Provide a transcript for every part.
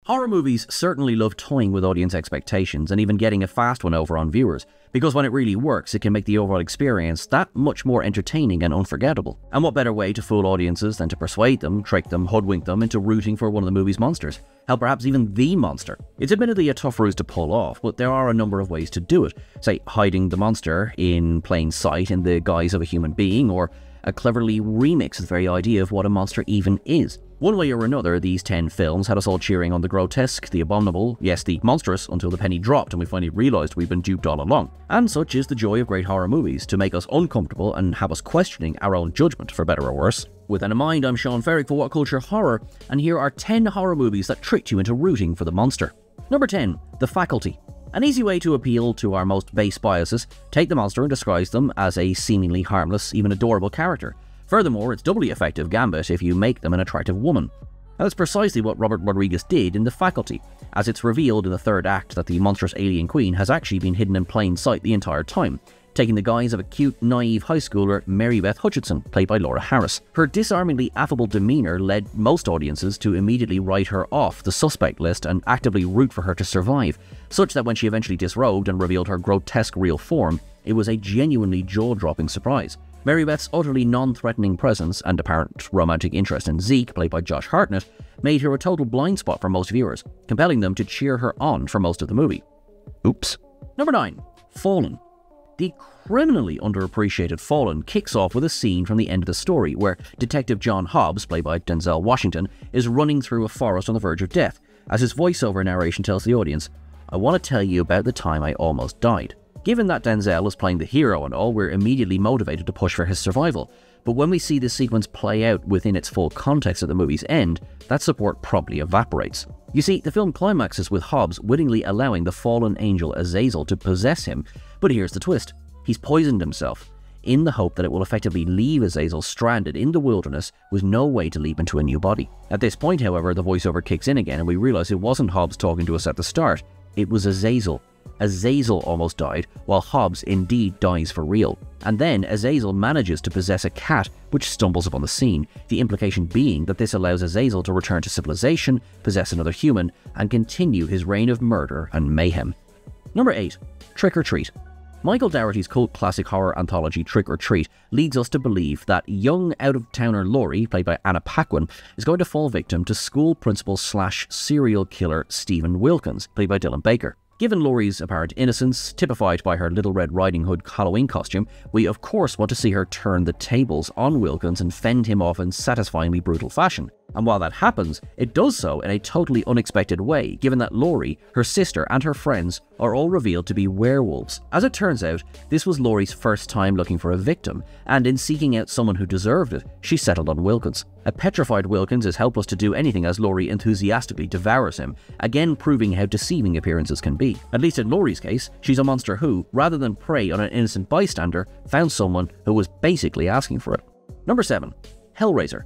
Horror movies certainly love toying with audience expectations and even getting a fast one over on viewers, because when it really works, it can make the overall experience that much more entertaining and unforgettable. And what better way to fool audiences than to persuade them, trick them, hoodwink them into rooting for one of the movie's monsters? Hell, perhaps even the monster. It's admittedly a tough ruse to pull off, but there are a number of ways to do it. Say, hiding the monster in plain sight in the guise of a human being, or a cleverly remix the very idea of what a monster even is. One way or another, these 10 films had us all cheering on the grotesque, the abominable, yes, the monstrous, until the penny dropped and we finally realised we'd been duped all along. And such is the joy of great horror movies, to make us uncomfortable and have us questioning our own judgment, for better or worse. With that in mind, I'm Sean Ferrick for What Culture Horror, and here are 10 horror movies that tricked you into rooting for the monster. Number 10. The Faculty. An easy way to appeal to our most base biases: take the monster and disguise them as a seemingly harmless, even adorable character. Furthermore, it's doubly effective gambit if you make them an attractive woman. And that's precisely what Robert Rodriguez did in The Faculty, as it's revealed in the third act that the monstrous alien queen has actually been hidden in plain sight the entire time, taking the guise of a cute, naive high schooler, Mary Beth Hutchinson, played by Laura Harris. Her disarmingly affable demeanour led most audiences to immediately write her off the suspect list and actively root for her to survive, such that when she eventually disrobed and revealed her grotesque real form, it was a genuinely jaw-dropping surprise. Mary Beth's utterly non-threatening presence and apparent romantic interest in Zeke, played by Josh Hartnett, made her a total blind spot for most viewers, compelling them to cheer her on for most of the movie. Oops. Number 9. Fallen. The criminally underappreciated Fallen kicks off with a scene from the end of the story where Detective John Hobbs, played by Denzel Washington, is running through a forest on the verge of death, as his voiceover narration tells the audience, "I want to tell you about the time I almost died." Given that Denzel is playing the hero and all, we're immediately motivated to push for his survival, but when we see this sequence play out within its full context at the movie's end, that support promptly evaporates. You see, the film climaxes with Hobbs willingly allowing the fallen angel Azazel to possess him, but here's the twist: he's poisoned himself, in the hope that it will effectively leave Azazel stranded in the wilderness with no way to leap into a new body. At this point, however, the voiceover kicks in again and we realise it wasn't Hobbs talking to us at the start, it was Azazel. Azazel almost died, while Hobbs indeed dies for real. And then Azazel manages to possess a cat, which stumbles upon the scene, the implication being that this allows Azazel to return to civilization, possess another human, and continue his reign of murder and mayhem. Number 8. Trick or Treat. Michael Dougherty's cult classic horror anthology Trick or Treat leads us to believe that young out-of-towner Laurie, played by Anna Paquin, is going to fall victim to school principal/serial killer Stephen Wilkins, played by Dylan Baker. Given Laurie's apparent innocence, typified by her Little Red Riding Hood Halloween costume, we of course want to see her turn the tables on Wilkins and fend him off in satisfyingly brutal fashion. And while that happens, it does so in a totally unexpected way, given that Laurie, her sister, and her friends are all revealed to be werewolves. As it turns out, this was Laurie's first time looking for a victim, and in seeking out someone who deserved it, she settled on Wilkins. A petrified Wilkins is helpless to do anything as Laurie enthusiastically devours him, again proving how deceiving appearances can be. At least in Laurie's case, she's a monster who, rather than prey on an innocent bystander, found someone who was basically asking for it. Number 7. Hellraiser.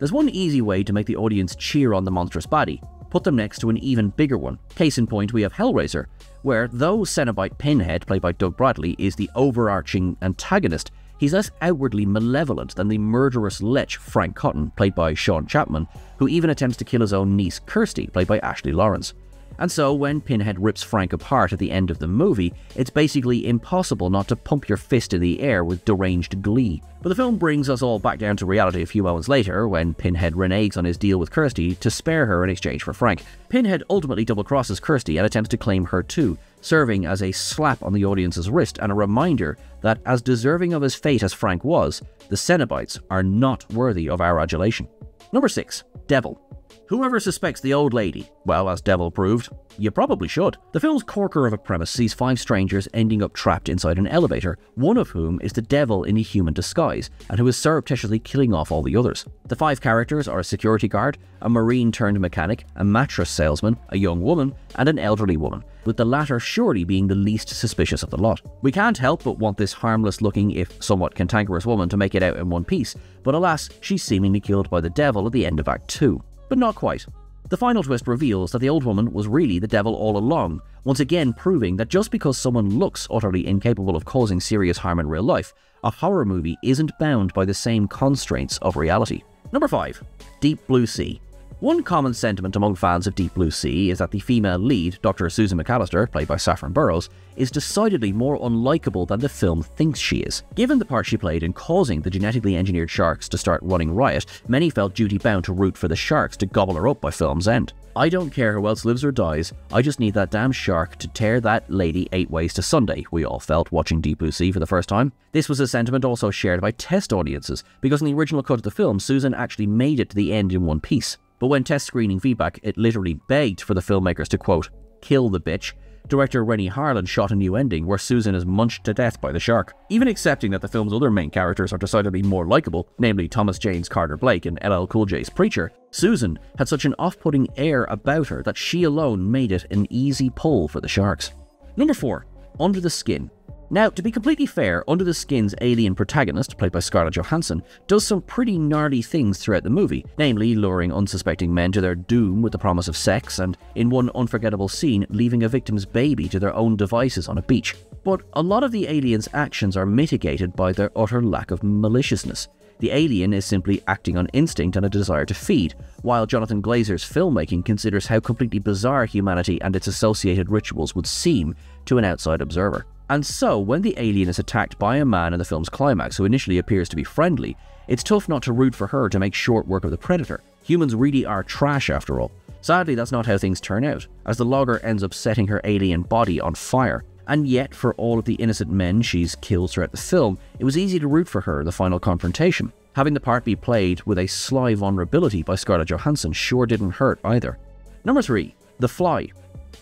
There's one easy way to make the audience cheer on the monstrous baddie: put them next to an even bigger one. Case in point, we have Hellraiser, where though Cenobite Pinhead, played by Doug Bradley, is the overarching antagonist, he's less outwardly malevolent than the murderous lech Frank Cotton, played by Sean Chapman, who even attempts to kill his own niece Kirsty, played by Ashley Lawrence. And so when Pinhead rips Frank apart at the end of the movie, it's basically impossible not to pump your fist in the air with deranged glee. But the film brings us all back down to reality a few moments later, when Pinhead reneges on his deal with Kirsty to spare her in exchange for Frank. Pinhead ultimately double-crosses Kirsty and attempts to claim her too, serving as a slap on the audience's wrist and a reminder that, as deserving of his fate as Frank was, the Cenobites are not worthy of our adulation. Number 6. Devil. Whoever suspects the old lady, well, as Devil proved, you probably should. The film's corker of a premise sees 5 strangers ending up trapped inside an elevator, one of whom is the devil in a human disguise, and who is surreptitiously killing off all the others. The 5 characters are a security guard, a marine-turned-mechanic, a mattress salesman, a young woman, and an elderly woman, with the latter surely being the least suspicious of the lot. We can't help but want this harmless-looking, if somewhat cantankerous woman to make it out in one piece, but alas, she's seemingly killed by the devil at the end of Act 2. But not quite. The final twist reveals that the old woman was really the devil all along, once again proving that just because someone looks utterly incapable of causing serious harm in real life, a horror movie isn't bound by the same constraints of reality. Number 5. Deep Blue Sea. One common sentiment among fans of Deep Blue Sea is that the female lead, Dr. Susan McAllister, played by Saffron Burrows, is decidedly more unlikable than the film thinks she is. Given the part she played in causing the genetically engineered sharks to start running riot, many felt duty-bound to root for the sharks to gobble her up by film's end. I don't care who else lives or dies, I just need that damn shark to tear that lady 8 ways to Sunday, we all felt watching Deep Blue Sea for the first time. This was a sentiment also shared by test audiences, because in the original cut of the film, Susan actually made it to the end in one piece. But when test screening feedback, it literally begged for the filmmakers to, quote, kill the bitch. Director Rennie Harlan shot a new ending where Susan is munched to death by the shark. Even accepting that the film's other main characters are decidedly more likable, namely Thomas Jane's Carter Blake and LL Cool J's Preacher, Susan had such an off-putting air about her that she alone made it an easy pull for the sharks. Number 4. Under the Skin. Now, to be completely fair, Under the Skin's alien protagonist, played by Scarlett Johansson, does some pretty gnarly things throughout the movie, namely luring unsuspecting men to their doom with the promise of sex, and in one unforgettable scene, leaving a victim's baby to their own devices on a beach. But a lot of the alien's actions are mitigated by their utter lack of maliciousness. The alien is simply acting on instinct and a desire to feed, while Jonathan Glazer's filmmaking considers how completely bizarre humanity and its associated rituals would seem to an outside observer. And so, when the alien is attacked by a man in the film's climax who initially appears to be friendly, it's tough not to root for her to make short work of the predator. Humans really are trash after all. Sadly, that's not how things turn out, as the logger ends up setting her alien body on fire. And yet, for all of the innocent men she's killed throughout the film, it was easy to root for her in the final confrontation. Having the part be played with a sly vulnerability by Scarlett Johansson sure didn't hurt either. Number 3. The Fly.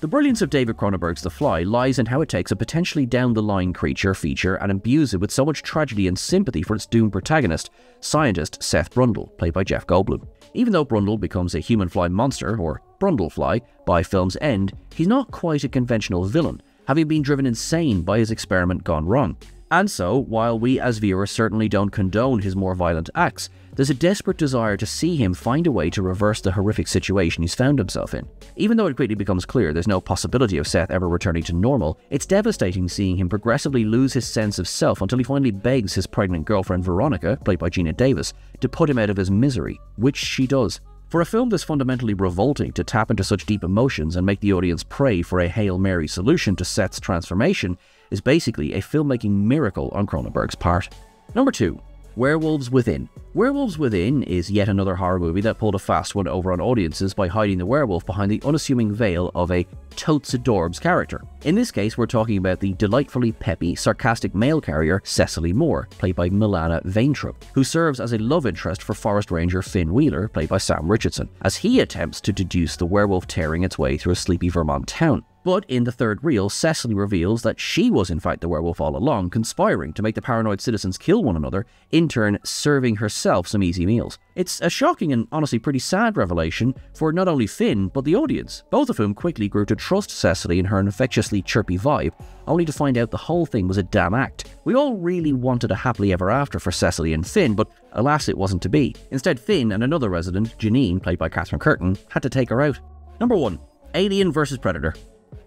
The brilliance of David Cronenberg's The Fly lies in how it takes a potentially down-the-line creature feature and imbues it with so much tragedy and sympathy for its doomed protagonist, scientist Seth Brundle, played by Jeff Goldblum. Even though Brundle becomes a human fly monster, or Brundlefly, by film's end, he's not quite a conventional villain, having been driven insane by his experiment gone wrong. And so, while we as viewers certainly don't condone his more violent acts, there's a desperate desire to see him find a way to reverse the horrific situation he's found himself in. Even though it quickly becomes clear there's no possibility of Seth ever returning to normal, it's devastating seeing him progressively lose his sense of self until he finally begs his pregnant girlfriend Veronica, played by Gina Davis, to put him out of his misery, which she does. For a film that's fundamentally revolting to tap into such deep emotions and make the audience pray for a Hail Mary solution to Seth's transformation is basically a filmmaking miracle on Cronenberg's part. Number 2. Werewolves Within. Werewolves Within is yet another horror movie that pulled a fast one over on audiences by hiding the werewolf behind the unassuming veil of a totes adorbs character. In this case, we're talking about the delightfully peppy, sarcastic mail carrier Cecily Moore, played by Milana Vaintrub, who serves as a love interest for Forest Ranger Finn Wheeler, played by Sam Richardson, as he attempts to deduce the werewolf tearing its way through a sleepy Vermont town. But in the third reel, Cecily reveals that she was in fact the werewolf all along, conspiring to make the paranoid citizens kill one another, in turn serving herself some easy meals. It's a shocking and honestly pretty sad revelation for not only Finn, but the audience, both of whom quickly grew to trust Cecily and her infectiously chirpy vibe, only to find out the whole thing was a damn act. We all really wanted a happily ever after for Cecily and Finn, but alas it wasn't to be. Instead, Finn and another resident, Janine, played by Catherine Curtin, had to take her out. Number 1. Alien vs Predator.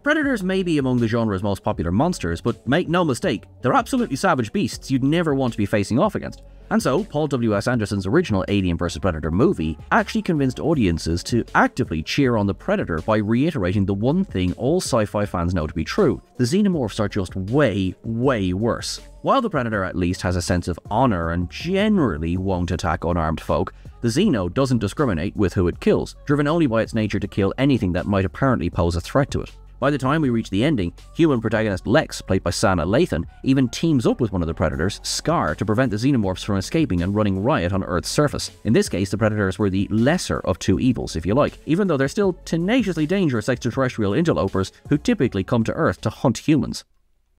Predators may be among the genre's most popular monsters, but make no mistake, they're absolutely savage beasts you'd never want to be facing off against. And so, Paul W.S. Anderson's original Alien vs Predator movie actually convinced audiences to actively cheer on the Predator by reiterating the one thing all sci-fi fans know to be true: the xenomorphs are just way, way worse. While the Predator at least has a sense of honor and generally won't attack unarmed folk, the Xeno doesn't discriminate with who it kills, driven only by its nature to kill anything that might apparently pose a threat to it. By the time we reach the ending, human protagonist Lex, played by Sana Lathan, even teams up with one of the Predators, Scar, to prevent the xenomorphs from escaping and running riot on Earth's surface. In this case, the Predators were the lesser of two evils, if you like, even though they're still tenaciously dangerous extraterrestrial interlopers who typically come to Earth to hunt humans.